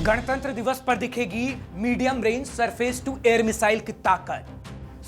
गणतंत्र दिवस पर दिखेगी medium range surface to air missile की ताकत।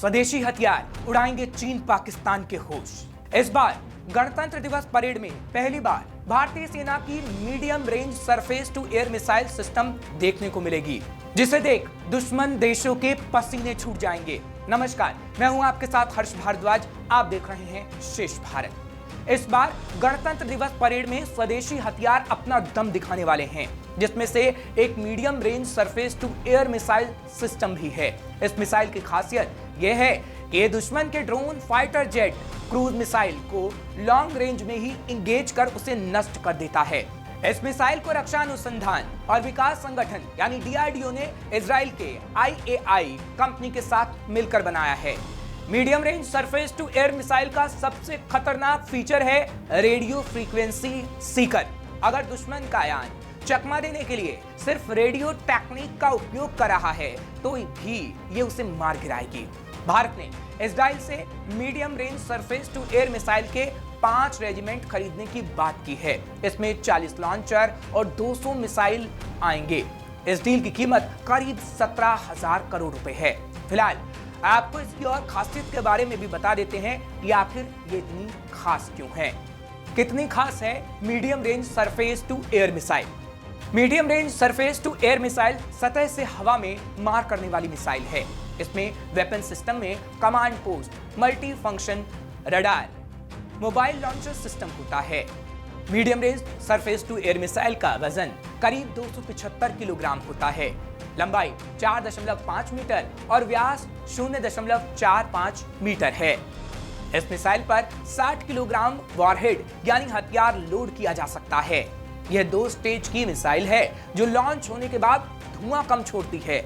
स्वदेशी हथियार उड़ाएंगे चीन पाकिस्तान के होश। इस बार गणतंत्र दिवस परेड में पहली बार भारतीय सेना की medium range surface to air missile system देखने को मिलेगी, जिसे देख दुश्मन देशों के पसीने छूट जाएंगे। नमस्कार, मैं हूं आपके साथ हर्ष भारद्वाज। आप देख रहे हैं श्रेष्ठ भारत। इस बार गणतंत्र दिवस परेड में स्वदेशी हथियार अपना दम दिखाने वाले हैं, जिसमें से एक medium range surface to air missile system भी है। इस मिसाइल की खासियत यह है कि ये दुश्मन के drone, fighter jet, cruise missile को लॉन्ग रेंज में ही इंगेज कर उसे नष्ट कर देता है। इस मिसाइल को रक्षा अनुसंधान और विकास संगठन यानी DRDO ने इजराइल के IAI कंपनी के साथ मिलकर बनाया है। Medium range surface to air missile का सबसे खतरनाक फीचर है रेडियो फ्रीक्वेंसी सीकर। अगर दुश्मन का यान चकमा देने के लिए सिर्फ रेडियो टेक्निक का उपयोग कर रहा है तो भी ये उसे मार गिराएगी। भारत ने इजराइल से medium range surface to air missile के 5 रेजिमेंट खरीदने की बात की है। इसमें 40 लॉन्चर और 200 मिसाइल आएंगे। इस डील की कीमत करीब 17,000 करोड़ रुपए है। फिलहाल आपको इसकी और खासियत के बारे में भी बता देते हैं कि आखिर ये इतनी खास क्यों है। कितनी खास है medium range surface to air missile. Medium range surface to air missile सतह से हवा में मार करने वाली मिसाइल है। इसमें वेपन सिस्टम में command post, multi function radar, mobile launcher system होता है। Medium range surface to air missile का वजन करीब 275 किलोग्राम होता है। लंबाई 4.5 मीटर और व्यास 0.45 मीटर है। इस मिसाइल पर 60 किलोग्राम वॉरहेड यानी हथियार लोड किया जा सकता है। यह 2 स्टेज की मिसाइल है जो लॉन्च होने के बाद धुआं कम छोड़ती है।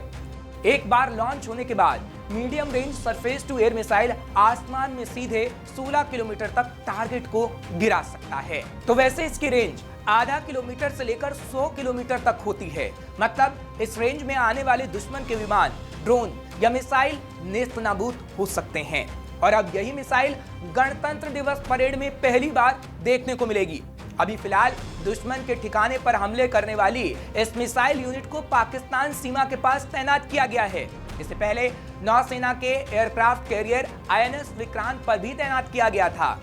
एक बार लॉन्च होने के बाद medium range surface to air missile आसमान में सीधे 16 किलोमीटर तक टारगेट को गिरा सकता है। तो वैसे इसकी रेंज आधा किलोमीटर से लेकर 100 किलोमीटर तक होती है। मतलब इस रेंज में आने वाले दुश्मन के विमान, ड्रोन या मिसाइल नेस्तनाबूद हो सकते हैं। और अब यही मिसाइल गणतंत्र दिवस परेड में पहली बार देखने को मिलेगी। अभी फिलहाल दुश्मन के ठिकाने पर हमले करने वाली इस मिसाइल यूनिट को पाकिस्तान सीमा के पास तैनात किया गया है। इससे पहले नौसेना के एयरक्राफ्ट कैरियर INS विक्रांत पर भी तैनात किया गया था।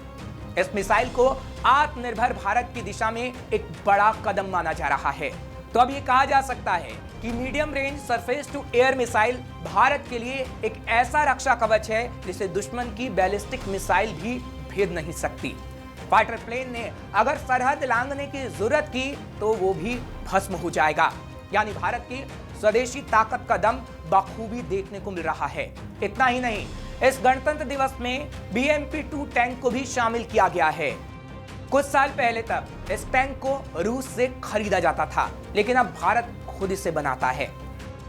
इस मिसाइल को आत्मनिर्भर भारत की दिशा में एक बड़ा कदम माना जा रहा है। तो अब ये कहा जा सकता है कि medium range surface to air missile Bharat के लिए एक ऐसा रक्षा कवच है जिसे दुश्मन की बैलिस्टिक मिसाइल भी भेद नहीं सकती। फाइटर प्लेन ने अगर सरहद लांघने की जरूरत की तो वो भी भस्म हो जाएगा। यानी भारत की स्वदेशी ताकत का दम बखूबी देखने को मिल रहा है। इतना ही नहीं, इस गणतंत्र दिवस में BMP-2 टैंक को भी शामिल किया गया है। कुछ साल पहले तक इस टैंक को रूस से खरीदा जाता था, लेकिन अब भारत खुद इसे बनाता है।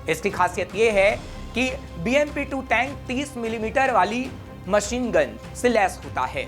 इसकी खासियत यह है कि BMP-2 टैंक 30 मिलीमीटर वाली मशीन गन से लैस होता है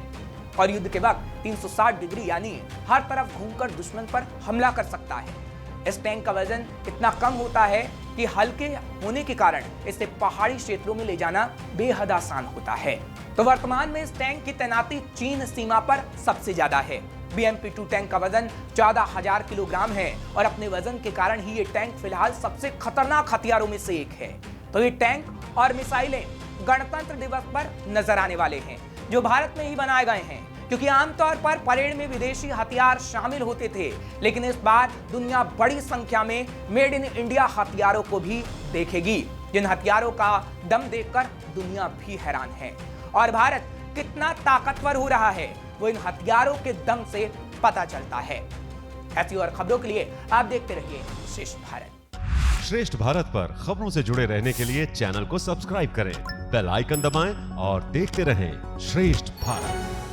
और युद्ध के वक्त 360 डिग्री यानी हर तरफ घूमकर दुश्मन पर हमला कर सकता है। इस टैंक का वजन इतना कम होता है कि हल्के होने के कारण इसे पहाड़ी क्षेत्रों में ले जाना बेहद आसान होता है। तो वर्तमान में इस टैंक की तैनाती चीन सीमा पर सबसे ज्यादा है। BMP-2 टैंक का वजन 14,000 किलोग्राम है और अपने वजन के कारण ही ये टैंक फिलहाल सबसे खतरनाक हथियारों में से एक है। तो ये टैंक और मिसाइलें गणतंत्र दिवस पर नजर आने वाले हैं, जो भारत में ही बनाए गए हैं। क्योंकि आमतौर पर परेड में विदेशी हथियार शामिल होते थे, लेकिन इस बार दुनिया बड़ी संख्या में मेड इन इंडिया हथियारों को भी देखेगी, जिन हथियारों का दम देखकर दुनिया भी हैरान है। और भारत कितना ताकतवर हो रहा है वो इन हथियारों के दम से पता चलता है। ऐसी और खबरों के लिए आप देखते रहिए श्रेष्ठ भारत। श्रेष्ठ भारत पर खबरों से जुड़े रहने के लिए चैनल को सब्सक्राइब करें, बेल आइकन दबाएं और देखते रहें श्रेष्ठ भारत।